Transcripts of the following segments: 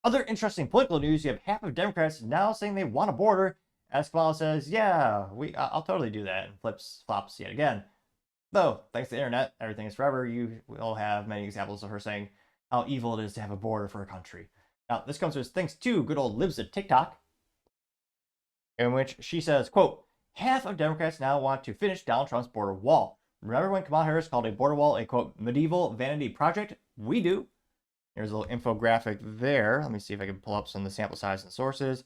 Other interesting political news, you have half of Democrats now saying they want a border, as Kamal says, yeah, I'll totally do that, and flops yet again. Though, thanks to the internet, everything is forever, you will have many examples of her saying how evil it is to have a border for a country. Now, this comes with thanks to good old Libs at TikTok, in which she says, quote, half of Democrats now want to finish Donald Trump's border wall. Remember when Kamala Harris called a border wall a, quote, medieval vanity project? We do. Here's a little infographic there. Let me see if I can pull up some of the sample size and sources.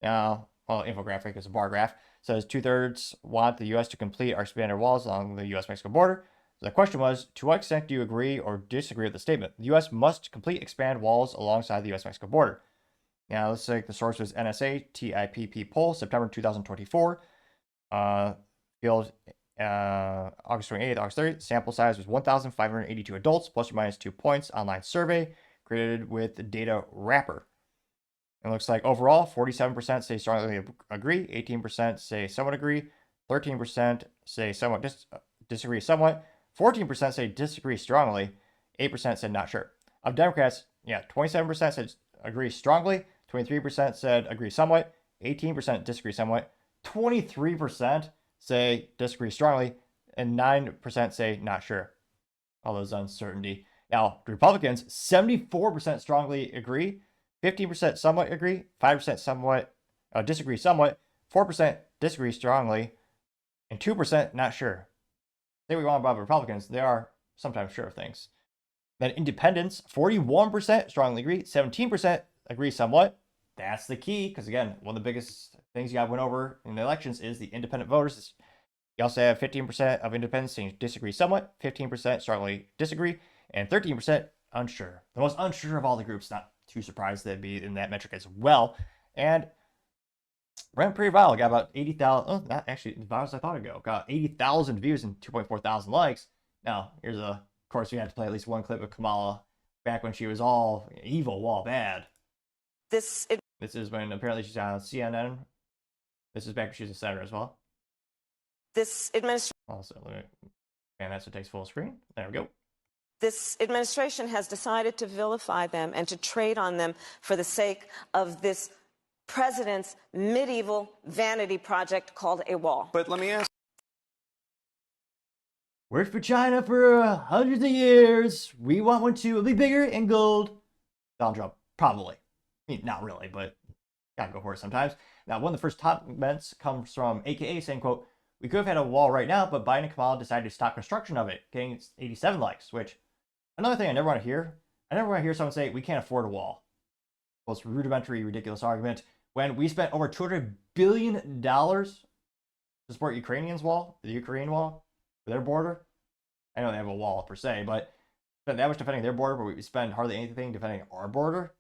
Now, well, infographic is a bar graph. It says 2/3 want the U.S. to complete our expanded walls along the U.S.-Mexico border. So the question was, to what extent do you agree or disagree with the statement? The U.S. must complete expand walls alongside the U.S.-Mexico border. Now, let's say the source was NSA TIPP poll, September 2024. Field August 28th, August 30th. Sample size was 1,582 adults, plus or minus 2 points. Online survey created with data wrapper. It looks like overall, 47% say strongly agree, 18% say somewhat agree, 13% say somewhat disagree somewhat, 14% say disagree strongly, 8% said not sure. Of Democrats, 27% said agree strongly, 23% said agree somewhat, 18% disagree somewhat, 23% say disagree strongly, and 9% say not sure. All those uncertainty. Now, Republicans, 74% strongly agree, 15% somewhat agree, 5% somewhat disagree somewhat, 4% disagree strongly, and 2% not sure. Say what we want about Republicans, they are sometimes sure of things. Then independents, 41% strongly agree, 17% agree somewhat. That's the key, because again, one of the biggest things you got to win over in the elections is the independent voters. You also have 15% of independents saying disagree somewhat, 15% strongly disagree, and 13% unsure. The most unsure of all the groups, not too surprised they'd be in that metric as well. And ran pretty viral, got about 80,000, not actually as viral as I thought it'd go. Got 80,000 views and 2.4 thousand likes. Now, here's of course, we had to play at least one clip of Kamala back when she was all evil, all bad. This is when apparently she's on CNN. This is back when she was a senator as well. This administration. Also, and that's what takes full screen. There we go. This administration has decided to vilify them and to trade on them for the sake of this president's medieval vanity project called a wall. But let me ask. Worked for China for hundreds of years. We want one too. It'll be bigger and gold. Donald Trump, probably. I mean, not really, but gotta go for it sometimes. Now, one of the first comments comes from AKA saying, quote, we could have had a wall right now, but Biden and Kamal decided to stop construction of it, getting 87 likes, which, another thing I never want to hear. I never want to hear someone say, we can't afford a wall. Most rudimentary, ridiculous argument. When we spent over $200 billion to support Ukrainians' wall, the Ukraine wall, for their border. I know they have a wall per se, but spend that much defending their border, but we spend hardly anything defending our border.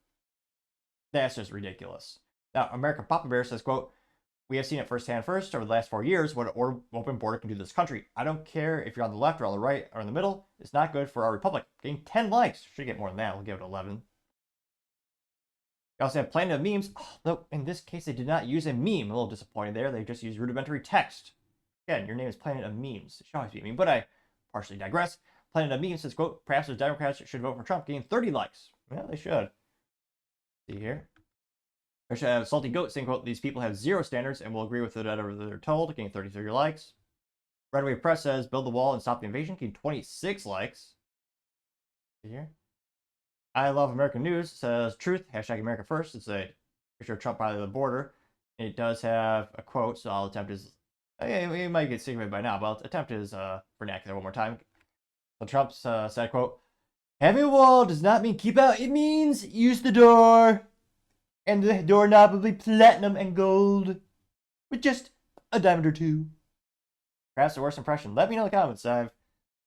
That's just ridiculous. Now, American Papa Bear says, quote, we have seen it firsthand over the last 4 years what an open border can do to this country. I don't care if you're on the left or on the right or in the middle. It's not good for our republic. Getting 10 likes. Should get more than that. We'll give it 11. We also have Planet of Memes. Oh, though in this case, they did not use a meme. A little disappointed there. They just used rudimentary text. Again, your name is Planet of Memes. It should always be a meme, but I partially digress. Planet of Memes says, quote, perhaps the Democrats should vote for Trump, getting 30 likes. Yeah, they should. See here. I should have Salty Goat saying, quote, these people have zero standards and will agree with whatever they're told, getting 33 likes. Red Wave Press says, build the wall and stop the invasion, getting 26 likes. See here. I Love American News says, truth, hashtag America First. It's a picture of Trump by the border. It does have a quote, so I'll attempt his, we might get sick of it by now, but I'll attempt his vernacular one more time. So Trump said, quote, having a wall does not mean keep out, it means use the door. And the doorknob will be platinum and gold with just a diamond or two. Perhaps the worst impression. Let me know in the comments. I've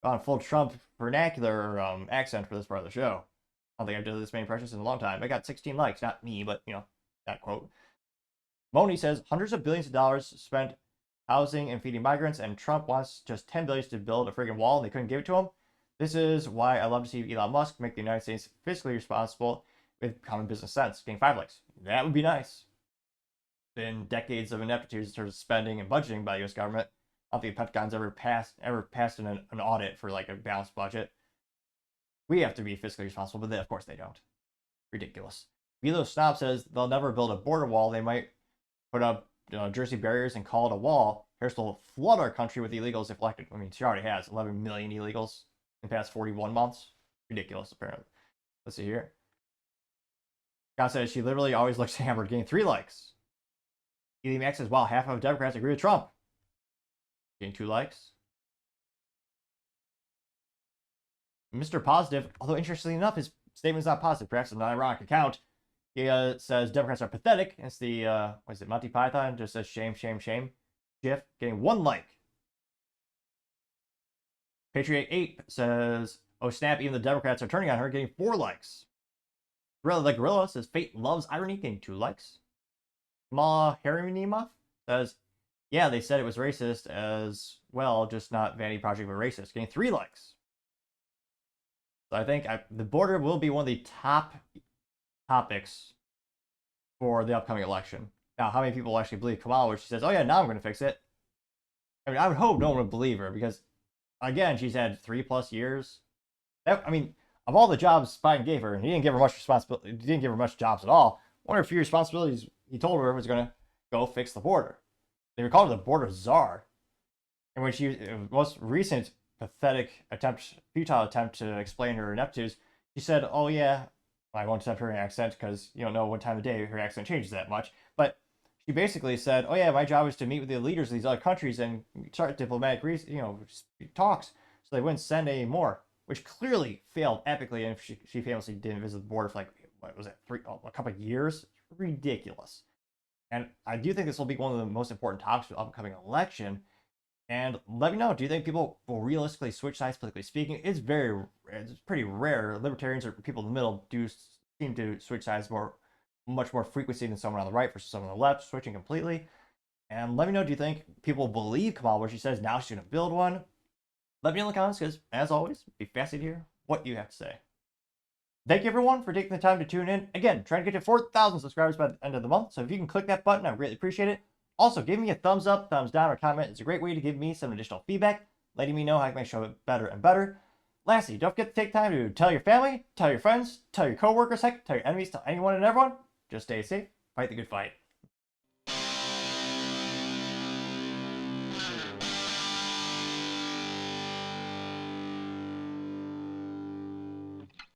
gone full Trump vernacular accent for this part of the show. I don't think I've done this many impressions in a long time. I got 16 likes. Not me, but, that quote. Moni says, hundreds of billions of dollars spent housing and feeding migrants, and Trump wants just 10 billion to build a friggin' wall, and they couldn't give it to him. This is why I love to see Elon Musk make the United States fiscally responsible with common business sense, getting 5 likes. That would be nice. Been decades of ineptitude in terms of spending and budgeting by the U.S. government. I don't think the Pentagon's ever passed an audit for like a balanced budget. We have to be fiscally responsible, but of course they don't. Ridiculous. Velo Snob says they'll never build a border wall. They might put up Jersey barriers and call it a wall. Harris will flood our country with illegals if elected. I mean, she already has 11 million illegals in the past 41 months. Ridiculous, apparently. Let's see here. God says she literally always looks hammered, getting 3 likes. Ely Max says, wow, half of Democrats agree with Trump. Getting 2 likes. Mr. Positive, although interestingly enough, his statement's not positive, perhaps an ironic account. He says Democrats are pathetic. It's the, what is it, Monty Python? Just says shame, shame, shame. GIF, getting 1 like. Patriot 8 says, oh snap, even the Democrats are turning on her, getting 4 likes. Gorilla the Gorilla says, fate loves irony, getting 2 likes. Kamal Harimima says, yeah, they said it was racist as well, just not vanity project, but racist, getting 3 likes. So I think the border will be one of the top topics for the upcoming election. Now, how many people actually believe Kamal where she says, oh yeah, now I'm going to fix it? I mean, I would hope no one would believe her because, again, she's had 3+ years. I mean, of all the jobs Biden gave her, he didn't give her much responsibility. He didn't give her much jobs at all. One of her few responsibilities he told her was going to go fix the border. They were called her the border czar. And when she most recent futile attempt to explain her ineptitude, she said, oh yeah, I won't attempt her accent because you don't know what time of day her accent changes that much. But she basically said, oh yeah, my job is to meet with the leaders of these other countries and start diplomatic talks so they wouldn't send any more, which clearly failed epically. And she famously didn't visit the border for like, what was it, a couple of years? Ridiculous. And I do think this will be one of the most important topics of the upcoming election. And let me know, do you think people will realistically switch sides, politically speaking? It's pretty rare. Libertarians or people in the middle do seem to switch sides much more frequency than someone on the right versus someone on the left, switching completely. And let me know, do you think people believe Kamal where she says now she's going to build one? Let me know in the comments because, as always, be fascinated to hear what you have to say. Thank you, everyone, for taking the time to tune in. Again, trying to get to 4,000 subscribers by the end of the month, so if you can click that button, I would greatly appreciate it. Also, give me a thumbs up, thumbs down, or comment. It's a great way to give me some additional feedback, letting me know how I can make sure it better and better. Lastly, don't forget to take time to tell your family, tell your friends, tell your coworkers, heck, tell your enemies, tell anyone and everyone. Just stay safe, fight the good fight.